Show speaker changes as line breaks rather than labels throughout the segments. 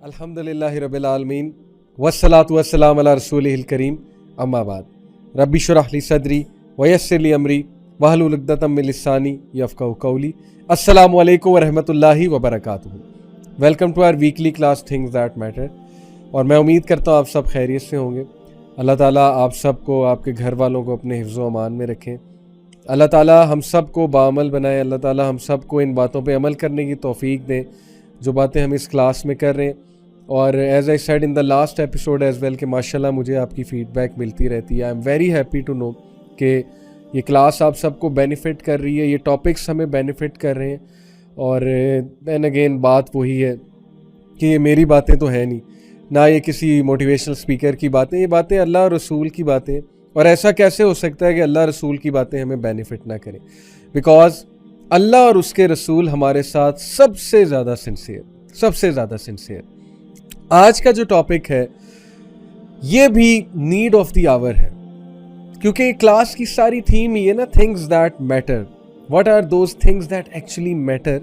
अल्हम्दुलिल्लाहि रब्बिल आलमीन वस्सलातु वस्सलाम अला रसूलिहिल करीम अम्मा बाद रब्बि शुरह ली सदरी वयस्सिर ली अमरी वहलुल उक़दतम मिन लिसानी यफ़क़हू क़ौली। अस्सलामु अलैकुम वरहमतुल्लाहि वबरकातुहू। Welcome to our weekly class things that matter. और मैं उम्मीद करता हूँ आप सब खैरियत से होंगे। अल्लाह ताला आप सबको, आपके घर वालों को अपने हिफ्ज़ व अमान में रखें। अल्लाह ताला हम सब को बाअमल बनाए। अल्लाह ताला हम सब को इन बातों पे अमल करने की तौफ़ीक दें जो बातें हम इस क्लास में कर रहे हैं। और as I said in the last episode as well कि माशाल्लाह मुझे आपकी फ़ीडबैक मिलती रहती है। I am very happy to know कि ये क्लास आप सबको बेनिफिट कर रही है, ये टॉपिक्स हमें बेनिफिट कर रहे हैं। और दैन अगेन बात वही है कि ये मेरी बातें तो हैं नहीं, ना ये किसी मोटिवेशनल स्पीकर की बातें, ये बातें अल्लाह और रसूल की बातें। और ऐसा कैसे हो सकता है कि अल्लाह रसूल की बातें हमें बेनिफिट ना करें? बिकॉज अल्लाह और उसके रसूल हमारे साथ सबसे ज़्यादा सिंसियर। आज का जो टॉपिक है ये भी नीड ऑफ द आवर है, क्योंकि क्लास की सारी थीम ही है ना, things that matter. What are those things that actually matter,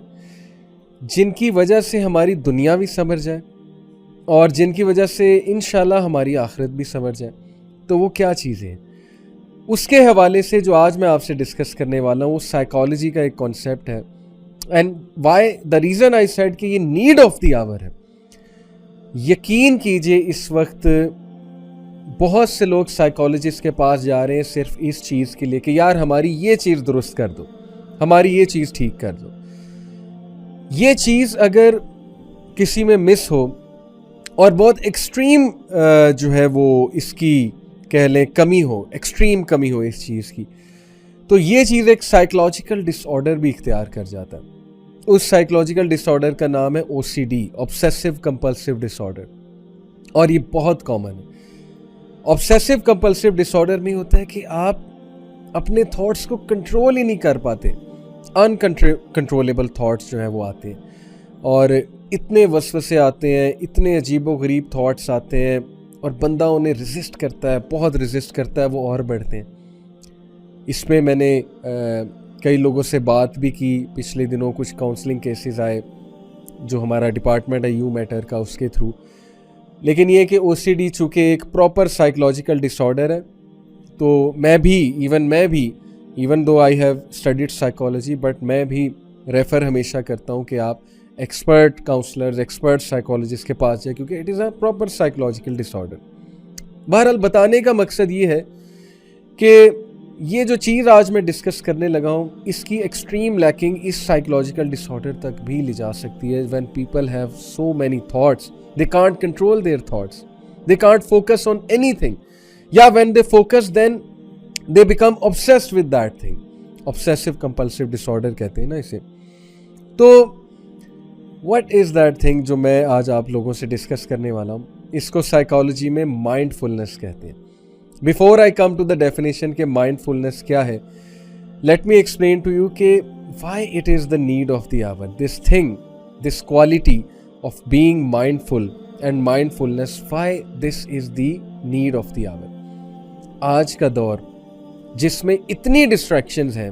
जिनकी वजह से हमारी दुनिया भी संवर जाए और जिनकी वजह से इंशाल्लाह हमारी आखिरत भी संवर जाए। तो वो क्या चीज़ें हैं, उसके हवाले से जो आज मैं आपसे डिस्कस करने वाला हूँ वो साइकोलॉजी का एक कॉन्सेप्ट है। And why the reason I said कि ये नीड ऑफ द आवर है। यकीन कीजिए इस वक्त बहुत से लोग साइकोलॉजिस्ट के पास जा रहे हैं सिर्फ इस चीज़ के लिए कि यार हमारी ये चीज़ दुरुस्त कर दो, हमारी ये चीज़ ठीक कर दो। ये चीज़ अगर किसी में मिस हो और बहुत एक्सट्रीम जो है वो इसकी कह लें कमी हो, एक्सट्रीम कमी हो इस चीज़ की, तो ये चीज़ एक साइकोलॉजिकल डिसऑर्डर भी इख्तियार कर जाता है। उस साइकोलॉजिकल डिसऑर्डर का नाम है OCD, ऑब्सेसिव कंपल्सिव डिसऑर्डर। और ये बहुत कॉमन है। ऑब्सेसिव कंपल्सिव डिसऑर्डर में होता है कि आप अपने थॉट्स को कंट्रोल ही नहीं कर पाते, अनकंट्रोलेबल थॉट्स जो हैं वो आते हैं और इतने वसवसे आते हैं, इतने अजीबोगरीब थॉट्स आते हैं और बंदा उन्हें रेजिस्ट करता है, बहुत रेजिस्ट करता है, वो और बढ़ते हैं। इसमें मैंने कई लोगों से बात भी की पिछले दिनों, कुछ काउंसलिंग केसेस आए जो हमारा डिपार्टमेंट है यू मैटर का, उसके थ्रू। लेकिन ये कि OCD चूँकि एक प्रॉपर साइकोलॉजिकल डिसऑर्डर है, तो मैं भी even though I have studied psychology, but मैं भी रेफ़र हमेशा करता हूँ कि आप एक्सपर्ट काउंसलर्स, एक्सपर्ट साइकोलॉजिस्ट के पास जाए, क्योंकि it is a proper psychological disorder. बहरहाल बताने का मकसद ये है कि ये जो चीज़ आज मैं डिस्कस करने लगा हूँ इसकी एक्सट्रीम लैकिंग इस साइकोलॉजिकल डिसऑर्डर तक भी ले जा सकती है। When people have so many thoughts, they can't control their thoughts, they can't focus on anything, या when they focus then they become obsessed with that thing. Obsessive compulsive disorder कहते हैं ना इसे। तो व्हाट इज़ दैट थिंग जो मैं आज आप लोगों से डिस्कस करने वाला हूँ, इसको साइकोलॉजी में माइंडफुलनेस कहते हैं। Before I come to the definition के माइंडफुलनेस क्या है, let me explain to you के why it is the need of the hour, this thing, this quality of being mindful and mindfulness, why this is the need of the hour. आज का दौर जिसमें इतनी distractions हैं,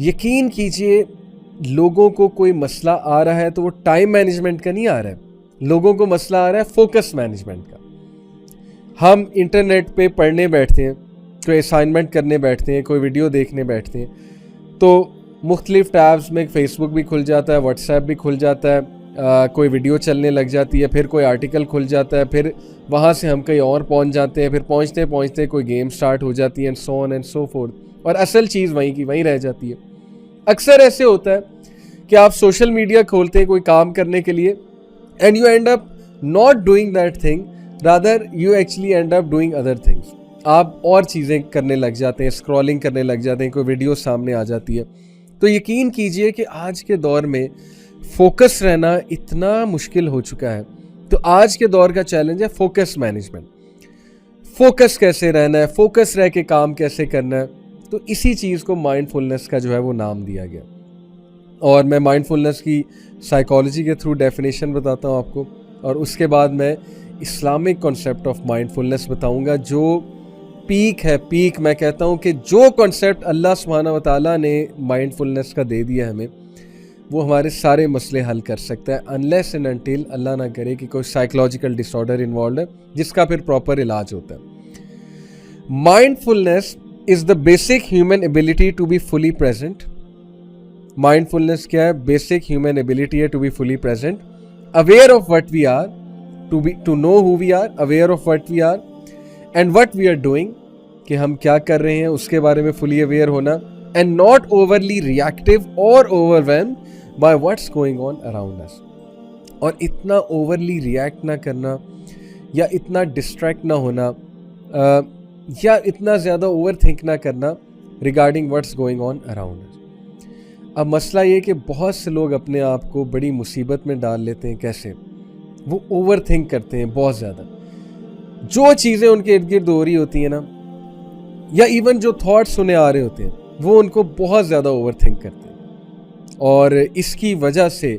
यकीन कीजिए लोगों को कोई मसला आ रहा है तो वो टाइम मैनेजमेंट का नहीं आ रहा है, लोगों को मसला आ रहा है फोकस मैनेजमेंट का। हम इंटरनेट पे पढ़ने बैठते हैं, कोई असाइनमेंट करने बैठते हैं, कोई वीडियो देखने बैठते हैं, तो मुख्तलिफ टैब्स में फेसबुक भी खुल जाता है, व्हाट्सएप भी खुल जाता है, कोई वीडियो चलने लग जाती है, फिर कोई आर्टिकल खुल जाता है, फिर वहाँ से हम कहीं और पहुँच जाते हैं, फिर पहुँचते पहुँचते कोई गेम स्टार्ट हो जाती है, and so on and so fourth, और असल चीज़ वहीं की वहीं रह जाती है। अक्सर ऐसे होता है कि आप सोशल मीडिया खोलते हैं कोई काम करने के लिए, and you and up not doing that thing, rather you actually and up doing other things. आप और चीज़ें करने लग जाते हैं, स्क्रॉलिंग करने लग जाते हैं, कोई वीडियो सामने आ जाती है। तो यकीन कीजिए कि आज के दौर में फोकस रहना इतना मुश्किल हो चुका है। तो आज के दौर का चैलेंज है फोकस मैनेजमेंट। फोकस कैसे रहना है, फोकस रह के काम कैसे करना है, तो इसी चीज़ को माइंडफुलनेस का जो है वो नाम दिया गया। और मैं माइंडफुलनेस की साइकोलॉजी के थ्रू डेफिनेशन बताता हूँ आपको, और उसके बाद मैं इस्लामिक कॉन्सेप्ट ऑफ माइंडफुलनेस बताऊँगा जो पीक है। पीक मैं कहता हूँ कि जो कॉन्सेप्ट अल्लाह सुब्हानहू व तआला ने माइंडफुलनेस का दे दिया हमें, वो हमारे सारे मसले हल कर सकता है, अनलेस एंड अनटिल अल्लाह ना करे कि कोई साइकोलॉजिकल डिसऑर्डर इन्वॉल्व है जिसका फिर प्रॉपर इलाज होता है। Mindfulness is the basic human ability to be fully present. Mindfulness क्या है? बेसिक ह्यूमन एबिलिटी है to be fully present, aware of what we are, to know who we are, aware of what we are and what we are doing, कि हम क्या कर रहे हैं उसके बारे में फुली अवेयर होना, एंड नॉट ओवरली रिएक्टिव और overwhelmed by what's going on around us. और इतना ओवरली रिएक्ट ना करना या इतना डिस्ट्रैक्ट ना होना या इतना ज़्यादा ओवर थिंक ना करना regarding what's going on around अस। अब मसला ये कि बहुत से लोग अपने आप को बड़ी मुसीबत में डाल लेते हैं। कैसे? वो ओवर थिंक करते हैं बहुत ज़्यादा। जो चीज़ें उनके इर्द गिर्द हो रही होती हैं ना, या इवन जो थॉट्स उन्हें आ रहे होते हैं, वो उनको बहुत ज़्यादा ओवर थिंक करते हैं और इसकी वजह से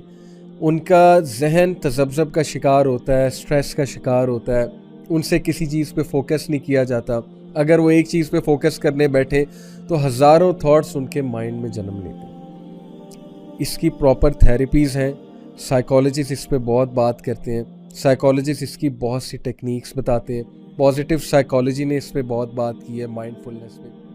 उनका जहन तज़ब्ज़ब का शिकार होता है, स्ट्रेस का शिकार होता है, उनसे किसी चीज़ पे फोकस नहीं किया जाता। अगर वो एक चीज़ पे फोकस करने बैठे तो हज़ारों थॉट्स उनके माइंड में जन्म लेते हैं। इसकी प्रॉपर थेरेपीज़ हैं, साइकोलॉजिस्ट इस पे बहुत बात करते हैं, साइकोलॉजिस्ट इसकी बहुत सी टेक्निक्स बताते हैं। पॉजिटिव साइकोलॉजी ने इस पे बहुत बात की है, माइंडफुलनेस पे।